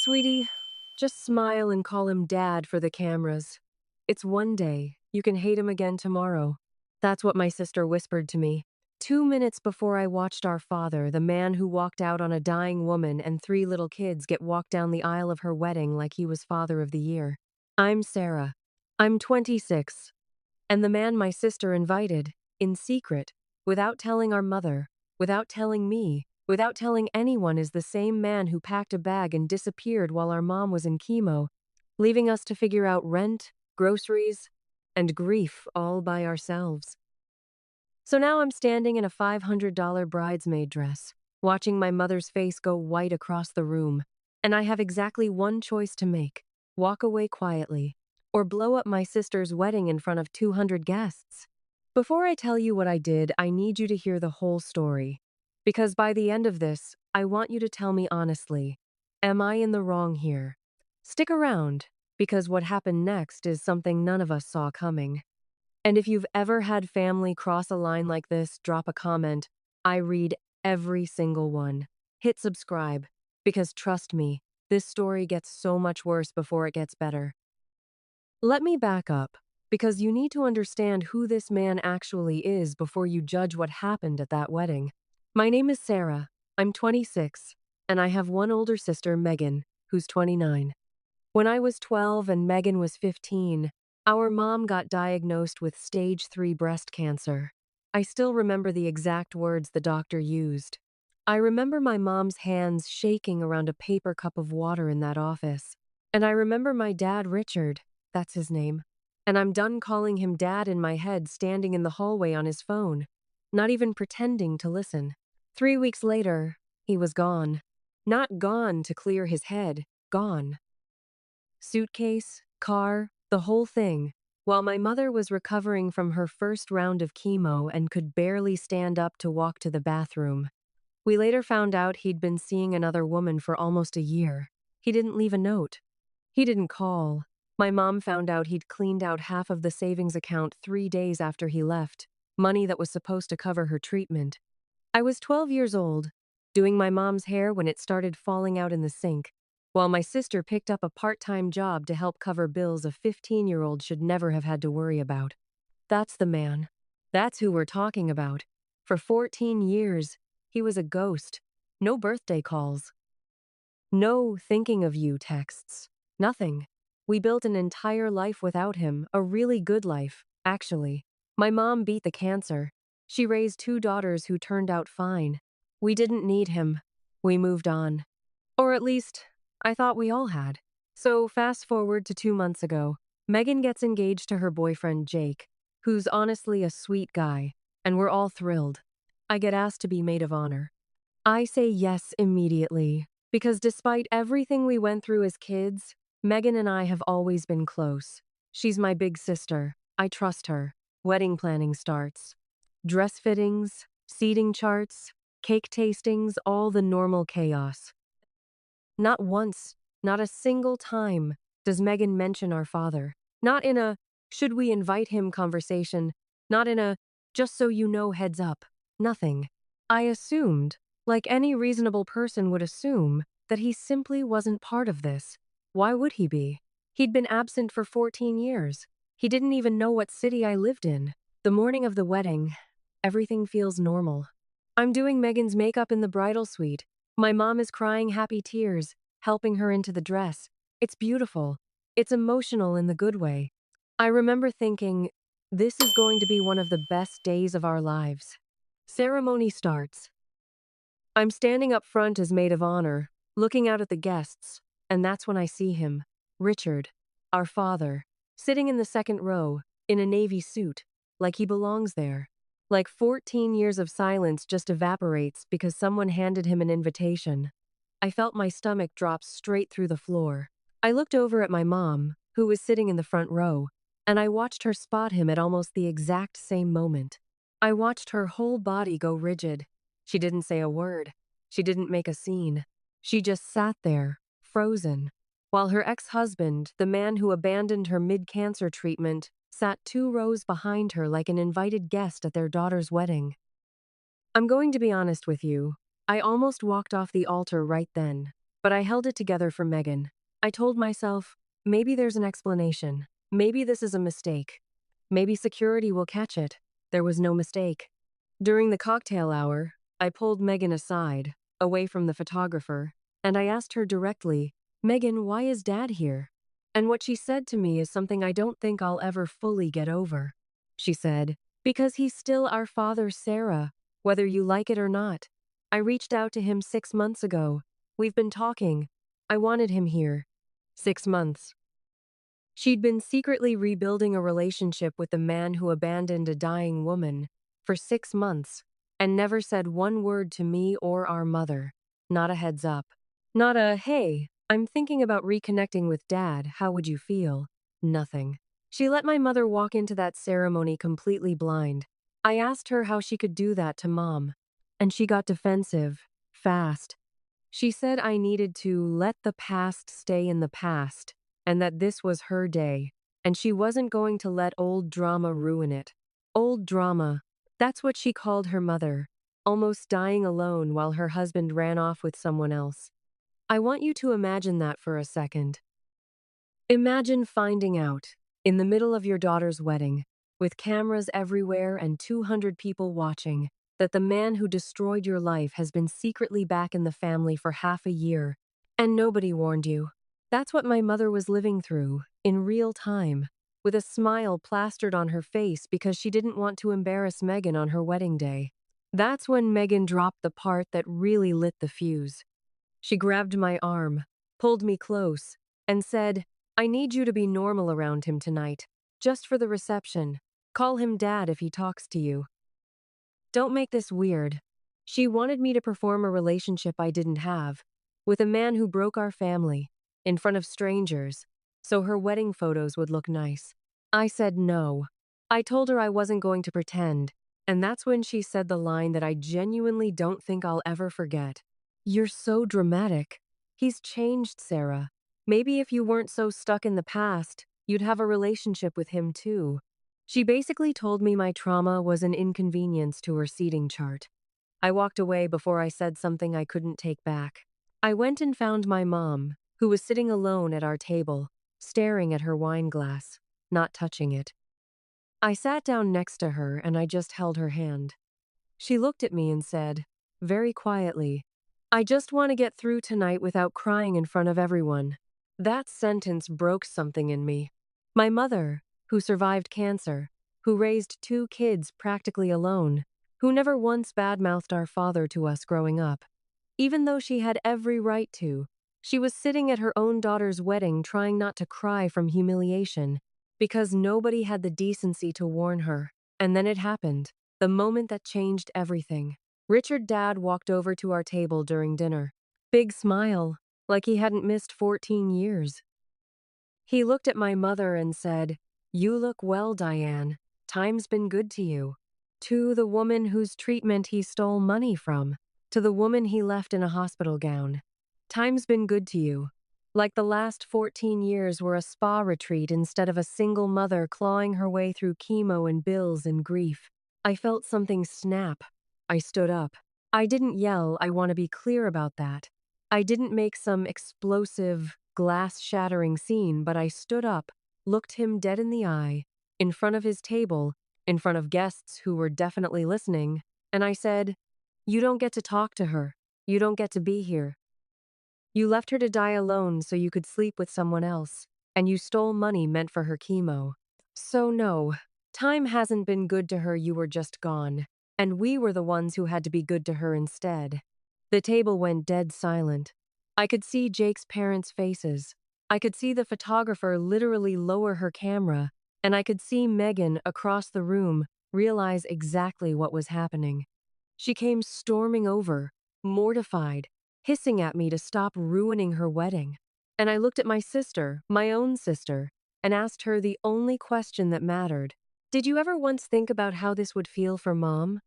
Sweetie, just smile and call him Dad for the cameras. It's one day. You can hate him again tomorrow. That's what my sister whispered to me. 2 minutes before I watched our father, the man who walked out on a dying woman and 3 little kids, get walked down the aisle of her wedding like he was Father of the Year. I'm Sarah. I'm 26. And the man my sister invited, in secret, without telling our mother, without telling me, without telling anyone, is the same man who packed a bag and disappeared while our mom was in chemo, leaving us to figure out rent, groceries, and grief all by ourselves. So now I'm standing in a $500 bridesmaid dress, watching my mother's face go white across the room, and I have exactly one choice to make: walk away quietly, or blow up my sister's wedding in front of 200 guests. Before I tell you what I did, I need you to hear the whole story. Because by the end of this, I want you to tell me honestly, am I in the wrong here? Stick around, because what happened next is something none of us saw coming. And if you've ever had family cross a line like this, drop a comment. I read every single one. Hit subscribe, because trust me, this story gets so much worse before it gets better. Let me back up, because you need to understand who this man actually is before you judge what happened at that wedding. My name is Sarah. I'm 26, and I have one older sister, Megan, who's 29. When I was 12 and Megan was 15, our mom got diagnosed with stage 3 breast cancer. I still remember the exact words the doctor used. I remember my mom's hands shaking around a paper cup of water in that office. And I remember my dad, Richard, that's his name. And I'm done calling him Dad in my head, standing in the hallway on his phone, not even pretending to listen. 3 weeks later, he was gone. Not gone to clear his head, gone. Suitcase, car, the whole thing, while my mother was recovering from her first round of chemo and could barely stand up to walk to the bathroom. We later found out he'd been seeing another woman for almost a year. He didn't leave a note. He didn't call. My mom found out he'd cleaned out half of the savings account 3 days after he left, money that was supposed to cover her treatment. I was 12 years old, doing my mom's hair when it started falling out in the sink, while my sister picked up a part-time job to help cover bills a 15-year-old should never have had to worry about. That's the man. That's who we're talking about. For 14 years, he was a ghost. No birthday calls. No thinking of you texts. Nothing. We built an entire life without him, a really good life, actually. My mom beat the cancer. She raised 2 daughters who turned out fine. We didn't need him. We moved on. Or at least, I thought we all had. So fast forward to 2 months ago, Megan gets engaged to her boyfriend Jake, who's honestly a sweet guy, and we're all thrilled. I get asked to be maid of honor. I say yes immediately, because despite everything we went through as kids, Megan and I have always been close. She's my big sister. I trust her. Wedding planning starts. Dress fittings, seating charts, cake tastings, all the normal chaos. Not once, not a single time, does Megan mention our father. Not in a, should we invite him conversation. Not in a, just so you know, heads up. Nothing. I assumed, like any reasonable person would assume, that he simply wasn't part of this. Why would he be? He'd been absent for 14 years. He didn't even know what city I lived in. The morning of the wedding, everything feels normal. I'm doing Megan's makeup in the bridal suite. My mom is crying happy tears, helping her into the dress. It's beautiful. It's emotional in the good way. I remember thinking, this is going to be one of the best days of our lives. Ceremony starts. I'm standing up front as maid of honor, looking out at the guests, and that's when I see him, Richard, our father, sitting in the second row, in a navy suit, like he belongs there. Like 14 years of silence just evaporates because someone handed him an invitation. I felt my stomach drop straight through the floor. I looked over at my mom, who was sitting in the front row, and I watched her spot him at almost the exact same moment. I watched her whole body go rigid. She didn't say a word. She didn't make a scene. She just sat there, frozen, while her ex-husband, the man who abandoned her mid-cancer treatment, sat 2 rows behind her like an invited guest at their daughter's wedding. I'm going to be honest with you. I almost walked off the altar right then. but I held it together for Megan. I told myself, maybe there's an explanation. Maybe this is a mistake. Maybe security will catch it. There was no mistake. During the cocktail hour, I pulled Megan aside, away from the photographer, and I asked her directly, Megan, why is Dad here? And what she said to me is something I don't think I'll ever fully get over. She said, because he's still our father, Sarah, whether you like it or not. I reached out to him 6 months ago. We've been talking. I wanted him here. 6 months. She'd been secretly rebuilding a relationship with the man who abandoned a dying woman for 6 months and never said one word to me or our mother. Not a heads up. Not a, hey, I'm thinking about reconnecting with Dad, how would you feel? Nothing. She let my mother walk into that ceremony completely blind. I asked her how she could do that to Mom, and she got defensive, fast. She said I needed to let the past stay in the past, and that this was her day, and she wasn't going to let old drama ruin it. Old drama. That's what she called her mother, almost dying alone while her husband ran off with someone else. I want you to imagine that for a second. Imagine finding out, in the middle of your daughter's wedding, with cameras everywhere and 200 people watching, that the man who destroyed your life has been secretly back in the family for half a year, and nobody warned you. That's what my mother was living through, in real time, with a smile plastered on her face because she didn't want to embarrass Megan on her wedding day. That's when Megan dropped the part that really lit the fuse. She grabbed my arm, pulled me close, and said, I need you to be normal around him tonight, just for the reception. Call him Dad if he talks to you. Don't make this weird. She wanted me to perform a relationship I didn't have, with a man who broke our family, in front of strangers, so her wedding photos would look nice. I said no. I told her I wasn't going to pretend, and that's when she said the line that I genuinely don't think I'll ever forget. You're so dramatic. He's changed, Sarah. Maybe if you weren't so stuck in the past, you'd have a relationship with him too. She basically told me my trauma was an inconvenience to her seating chart. I walked away before I said something I couldn't take back. I went and found my mom, who was sitting alone at our table, staring at her wine glass, not touching it. I sat down next to her and I just held her hand. She looked at me and said, very quietly, I just want to get through tonight without crying in front of everyone. That sentence broke something in me. My mother, who survived cancer, who raised 2 kids practically alone, who never once badmouthed our father to us growing up. Even though she had every right to, she was sitting at her own daughter's wedding trying not to cry from humiliation, because nobody had the decency to warn her. And then it happened, the moment that changed everything. Richard Dad walked over to our table during dinner. Big smile, like he hadn't missed 14 years. He looked at my mother and said, You look well, Diane. Time's been good to you. To the woman whose treatment he stole money from. To the woman he left in a hospital gown. Time's been good to you. Like the last 14 years were a spa retreat instead of a single mother clawing her way through chemo and bills and grief. I felt something snap. I stood up. I didn't yell, I want to be clear about that. I didn't make some explosive, glass-shattering scene, but I stood up, looked him dead in the eye, in front of his table, in front of guests who were definitely listening, and I said, You don't get to talk to her. You don't get to be here. You left her to die alone so you could sleep with someone else, and you stole money meant for her chemo. So no, time hasn't been good to her, you were just gone. And we were the ones who had to be good to her instead. The table went dead silent. I could see Jake's parents' faces. I could see the photographer literally lower her camera, and I could see Megan across the room realize exactly what was happening. She came storming over, mortified, hissing at me to stop ruining her wedding. And I looked at my sister, my own sister, and asked her the only question that mattered. Did you ever once think about how this would feel for Mom?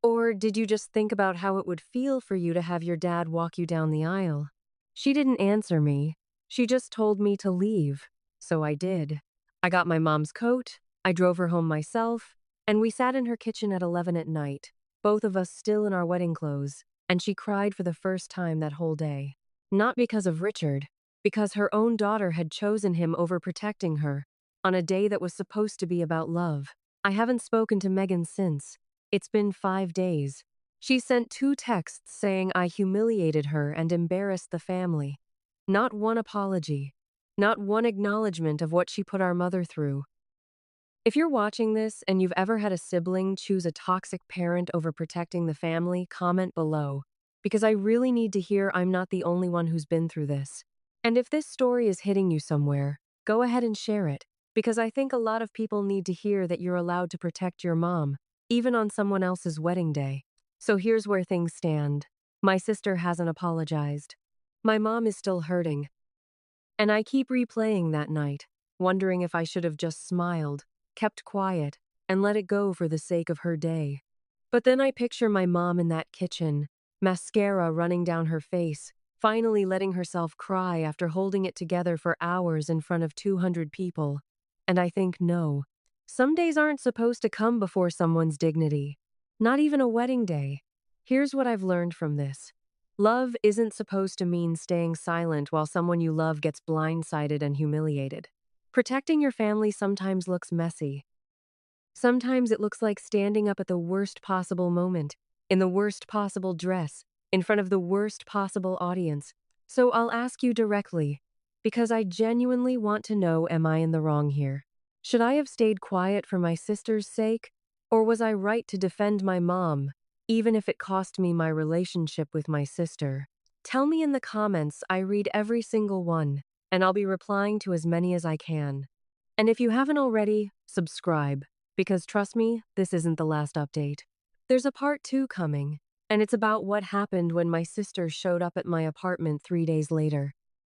Or did you just think about how it would feel for you to have your dad walk you down the aisle? She didn't answer me. She just told me to leave. So I did. I got my mom's coat, I drove her home myself, and we sat in her kitchen at 11 at night, both of us still in our wedding clothes, and she cried for the first time that whole day. Not because of Richard, because her own daughter had chosen him over protecting her, on a day that was supposed to be about love. I haven't spoken to Megan since. It's been 5 days. She sent 2 texts saying I humiliated her and embarrassed the family. Not one apology. Not one acknowledgement of what she put our mother through. If you're watching this and you've ever had a sibling choose a toxic parent over protecting the family, comment below, because I really need to hear I'm not the only one who's been through this. And if this story is hitting you somewhere, go ahead and share it, because I think a lot of people need to hear that you're allowed to protect your mom, even on someone else's wedding day. So here's where things stand. My sister hasn't apologized. My mom is still hurting. And I keep replaying that night, wondering if I should have just smiled, kept quiet, and let it go for the sake of her day. But then I picture my mom in that kitchen, mascara running down her face, finally letting herself cry after holding it together for hours in front of 200 people. And I think, no. Some days aren't supposed to come before someone's dignity. Not even a wedding day. Here's what I've learned from this. Love isn't supposed to mean staying silent while someone you love gets blindsided and humiliated. Protecting your family sometimes looks messy. Sometimes it looks like standing up at the worst possible moment, in the worst possible dress, in front of the worst possible audience. So I'll ask you directly, because I genuinely want to know, am I in the wrong here? Should I have stayed quiet for my sister's sake? Or was I right to defend my mom, even if it cost me my relationship with my sister? Tell me in the comments. I read every single one, and I'll be replying to as many as I can. And if you haven't already, subscribe, because trust me, this isn't the last update. There's a part 2 coming, and it's about what happened when my sister showed up at my apartment 3 days later.